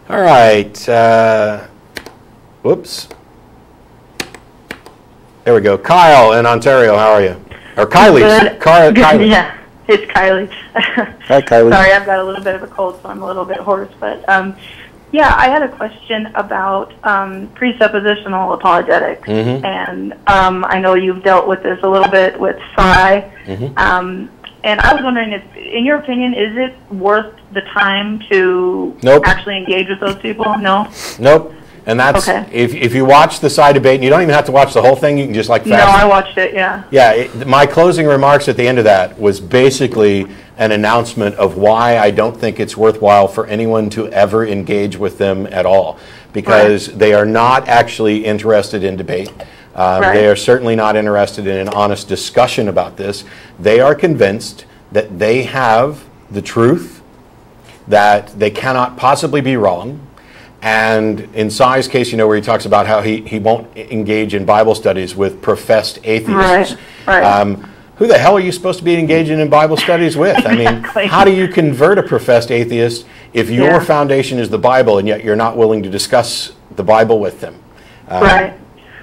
All right. Whoops. There we go. Kyle in Ontario, how are you? Or Kylie. Good. Kylie. Yeah, it's Kylie. Hi, Kylie. Sorry, I've got a little bit of a cold, so I'm a little bit hoarse. But yeah, I had a question about presuppositional apologetics. Mm-hmm. And I know you've dealt with this a little bit with Psi. Mm-hmm. And I was wondering if, in your opinion, is it worth the time to Nope. actually engage with those people? No? Nope. And that's, Okay. if you watch the Psi debate, and you don't even have to watch the whole thing, you can just like fast. No, I watched it, yeah. Yeah, my closing remarks at the end of that was basically an announcement of why I don't think it's worthwhile for anyone to ever engage with them at all, because they are not actually interested in debate. They are certainly not interested in an honest discussion about this. They are convinced that they have the truth, that they cannot possibly be wrong. And in Psi's case, where he talks about how he won't engage in Bible studies with professed atheists. Right. Who the hell are you supposed to be engaging in Bible studies with? Exactly. I mean, how do you convert a professed atheist if your foundation is the Bible and yet you're not willing to discuss the Bible with them? Right.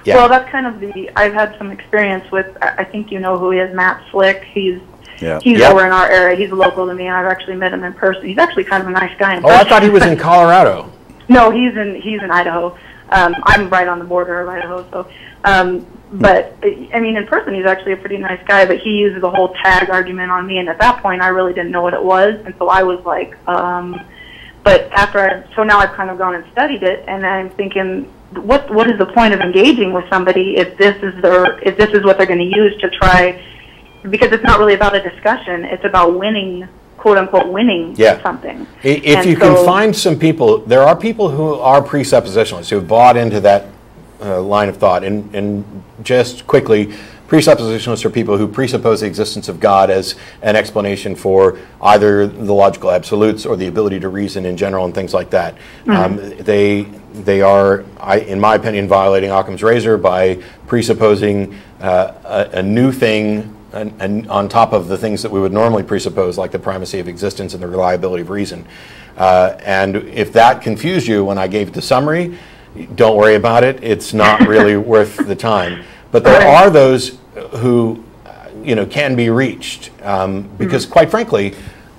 Yeah. Well, that's kind of I've had some experience with, I think you know who he is, Matt Slick. He's over in our area. He's local to me. I've actually met him in person. He's actually kind of a nice guy in person. I thought he was in Colorado. No, he's in Idaho. I'm right on the border of Idaho, so. But I mean, in person, he's actually a pretty nice guy. But he uses the whole tag argument on me, and at that point, I really didn't know what it was, and so I was like, But so now I've kind of gone and studied it, and I'm thinking, what is the point of engaging with somebody if this is what they're going to use to try? Because it's not really about a discussion; it's about winning. "Quote unquote" winning something. If you can find some people, there are people who are presuppositionalists who have bought into that line of thought. And just quickly, presuppositionalists are people who presuppose the existence of God as an explanation for either the logical absolutes or the ability to reason in general and things like that. Mm-hmm. They are, in my opinion, violating Occam's razor by presupposing a new thing and on top of the things that we would normally presuppose, like the primacy of existence and the reliability of reason. And if that confused you when I gave the summary, don't worry about it. It's not really worth the time. But there are those who, can be reached. Because quite frankly,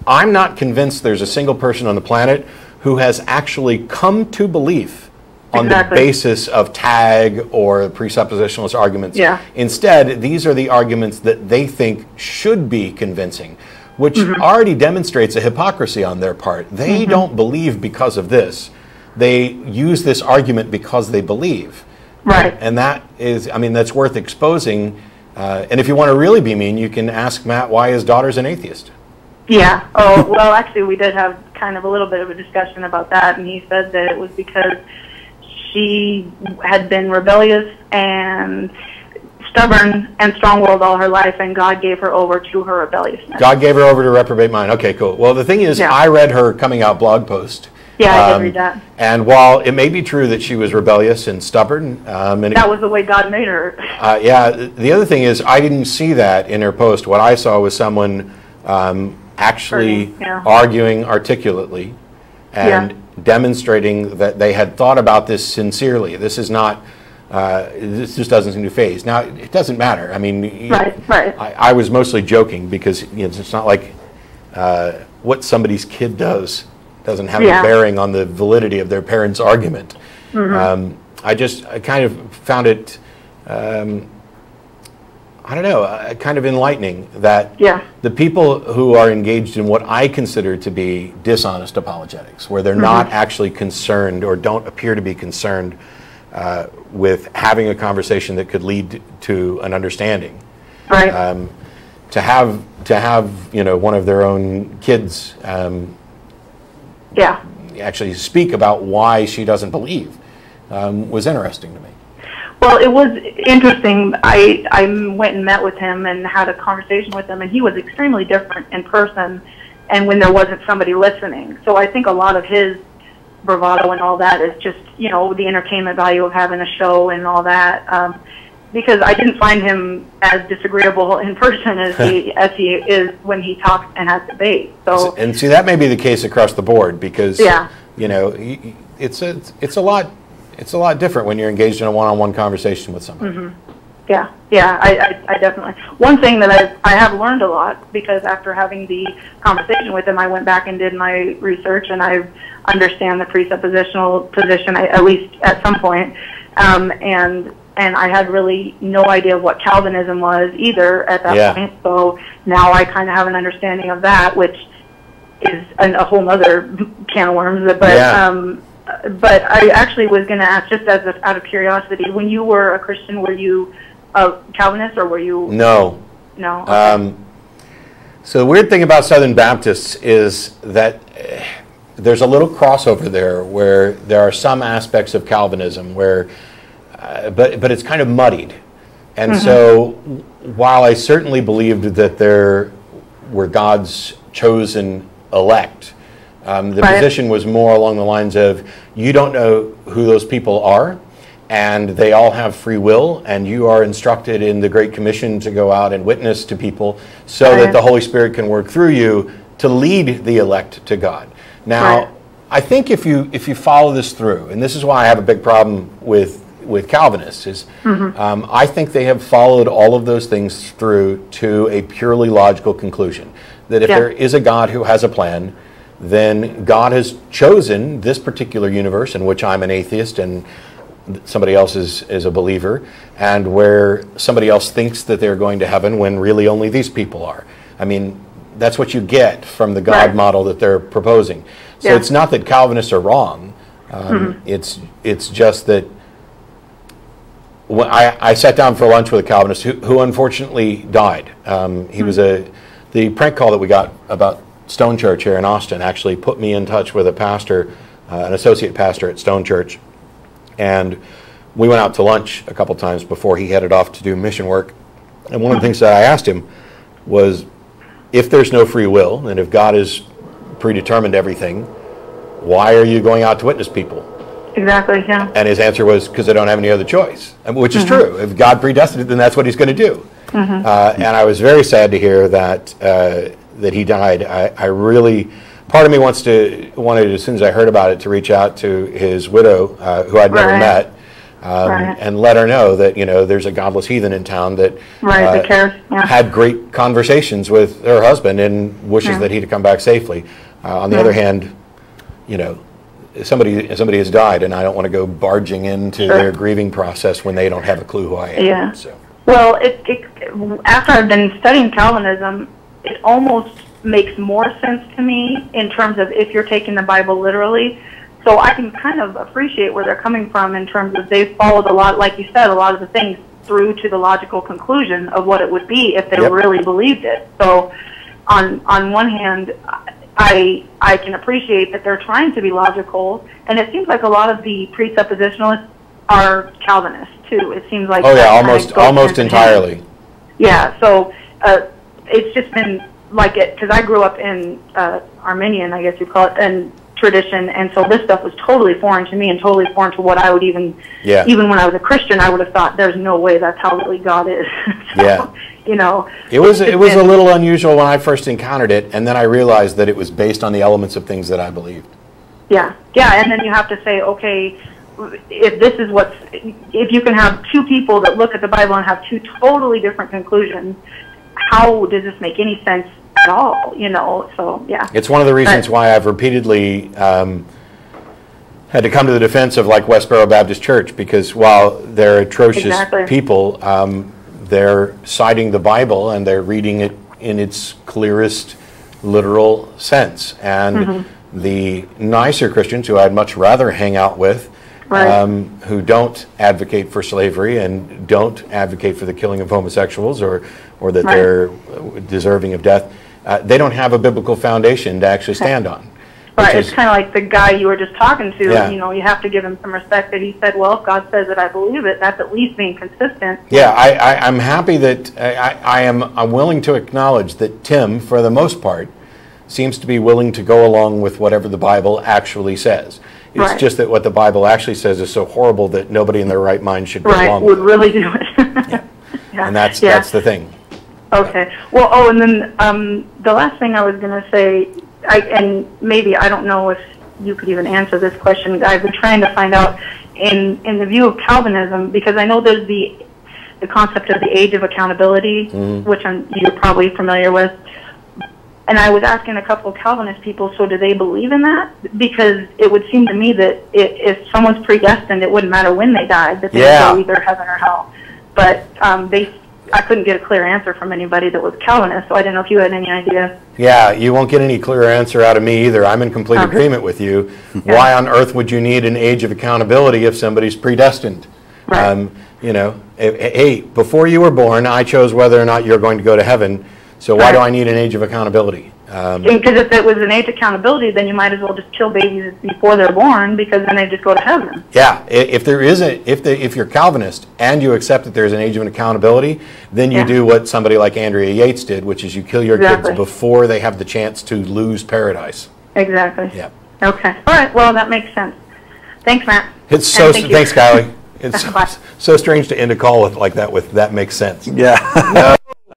I'm not convinced there's a single person on the planet who has actually come to belief on the basis of tag or presuppositionalist arguments. Yeah. Instead, these are the arguments that they think should be convincing, which already demonstrates a hypocrisy on their part. They don't believe because of this. They use this argument because they believe. Right. And that is, that's worth exposing. And if you want to really be mean, you can ask Matt why his daughter's an atheist. Yeah. Oh, well, actually, we did have kind of a little bit of a discussion about that, and he said that it was because she had been rebellious and stubborn and strong-willed all her life, and God gave her over to her rebelliousness. God gave her over to reprobate mind. Okay, cool. Well, the thing is, I read her coming out blog post. Yeah, I did read that. And while it may be true that she was rebellious and stubborn, that was the way God made her. The other thing is, I didn't see that in her post. What I saw was someone actually arguing articulately and demonstrating that they had thought about this sincerely. This is not, this just doesn't seem to phase. Now, it doesn't matter. I was mostly joking because it's not like what somebody's kid doesn't have a bearing on the validity of their parents' argument. I kind of found it, kind of enlightening that the people who are engaged in what I consider to be dishonest apologetics, where they're not actually concerned or don't appear to be concerned with having a conversation that could lead to an understanding. Right. To have one of their own kids actually speak about why she doesn't believe was interesting to me. Well, it was interesting. I went and met with him and had a conversation with him, and he was extremely different in person and when there wasn't somebody listening. So I think a lot of his bravado and all that is just, the entertainment value of having a show and all that. Because I didn't find him as disagreeable in person as he is when he talks and has debate. So, and see, that may be the case across the board because, it's a lot different when you're engaged in a one-on-one conversation with somebody. Mm-hmm. Yeah, I definitely. One thing that I have learned a lot, because after having the conversation with him, I went back and did my research, and I understand the presuppositional position, at least at some point, and I had really no idea what Calvinism was either at that point. So now I kind of have an understanding of that, which is a whole other can of worms. But I actually was going to ask, just out of curiosity, when you were a Christian, were you a Calvinist, or were you? No. No. Okay. So the weird thing about Southern Baptists is that there's a little crossover there, where there are some aspects of Calvinism where, but it's kind of muddied. And so while I certainly believed that there were God's chosen elect, the position was more along the lines of, you don't know who those people are, and they all have free will, and you are instructed in the Great Commission to go out and witness to people so that the Holy Spirit can work through you to lead the elect to God. Now, I think if you follow this through, and this is why I have a big problem with Calvinists, is I think they have followed all of those things through to a purely logical conclusion. That if there is a God who has a plan, then God has chosen this particular universe in which I'm an atheist and somebody else is a believer, and where somebody else thinks that they're going to heaven when really only these people are. I mean, that's what you get from the God model that they're proposing. So it's not that Calvinists are wrong. It's just that when I sat down for lunch with a Calvinist who unfortunately died. He was the prank call that we got about Stone Church here in Austin actually put me in touch with a pastor, an associate pastor at Stone Church. And we went out to lunch a couple times before he headed off to do mission work. And one of the things that I asked him was, if there's no free will, and if God has predetermined everything, why are you going out to witness people? Exactly, yeah. And his answer was, because I don't have any other choice, which is true. If God predestined it, then that's what he's going to do. And I was very sad to hear that that he died. I really... Part of me wanted, as soon as I heard about it, to reach out to his widow, who I'd never met, and let her know that, there's a godless heathen in town that had great conversations with her husband and wishes that he'd come back safely. On the other hand, somebody has died, and I don't want to go barging into their grieving process when they don't have a clue who I am. Yeah. So. Well, after I've been studying Calvinism, it almost makes more sense to me in terms of if you're taking the Bible literally. So I can kind of appreciate where they're coming from in terms of they've followed a lot, like you said, a lot of the things through to the logical conclusion of what it would be if they really believed it. So on one hand, I can appreciate that they're trying to be logical, and it seems like a lot of the presuppositionalists are Calvinists too. It seems like almost entirely. Yeah, so it's just been like it, because I grew up in Armenian, I guess you call it, and tradition, and so this stuff was totally foreign to me and totally foreign to what I would even when I was a Christian, I would have thought there's no way that's how really God is. So, it was a little unusual when I first encountered it, and then I realized that it was based on the elements of things that I believed. Yeah, and then you have to say, okay, if you can have two people that look at the Bible and have two totally different conclusions, how does this make any sense at all? So yeah. It's one of the reasons why I've repeatedly had to come to the defense of like Westboro Baptist Church, because while they're atrocious people, they're citing the Bible and they're reading it in its clearest literal sense. And the nicer Christians, who I'd much rather hang out with, who don't advocate for slavery and don't advocate for the killing of homosexuals or that they're deserving of death, they don't have a biblical foundation to actually stand on. Right, it's kind of like the guy you were just talking to, you have to give him some respect that he said, well, if God says it, I believe it. That's at least being consistent. Yeah, I'm happy that I'm willing to acknowledge that Tim, for the most part, seems to be willing to go along with whatever the Bible actually says. It's just that what the Bible actually says is so horrible that nobody in their right mind should go along with it. Would really do it. And that's the thing. Okay. Well, and then the last thing I was going to say, and maybe I don't know if you could even answer this question. I've been trying to find out in the view of Calvinism, because I know there's the concept of the age of accountability, which you're probably familiar with. And I was asking a couple of Calvinist people, so do they believe in that? Because it would seem to me that if someone's predestined, it wouldn't matter when they died, that they would go either heaven or hell. But I couldn't get a clear answer from anybody that was Calvinist, so I didn't know if you had any idea. Yeah, you won't get any clear answer out of me either. I'm in complete agreement with you. Why on earth would you need an age of accountability if somebody's predestined? Right. You know, hey, before you were born, I chose whether or not you're going to go to heaven. So why do I need an age of accountability? Because if it was an age of accountability, then you might as well just kill babies before they're born, because then they just go to heaven. Yeah, if you're Calvinist and you accept that there's an age of accountability, then you do what somebody like Andrea Yates did, which is you kill your kids before they have the chance to lose paradise. Exactly. Yeah. Okay. All right. Well, that makes sense. Thanks, Matt. Thanks, Kylie. It's so strange to end a call with like that. With that makes sense. Yeah.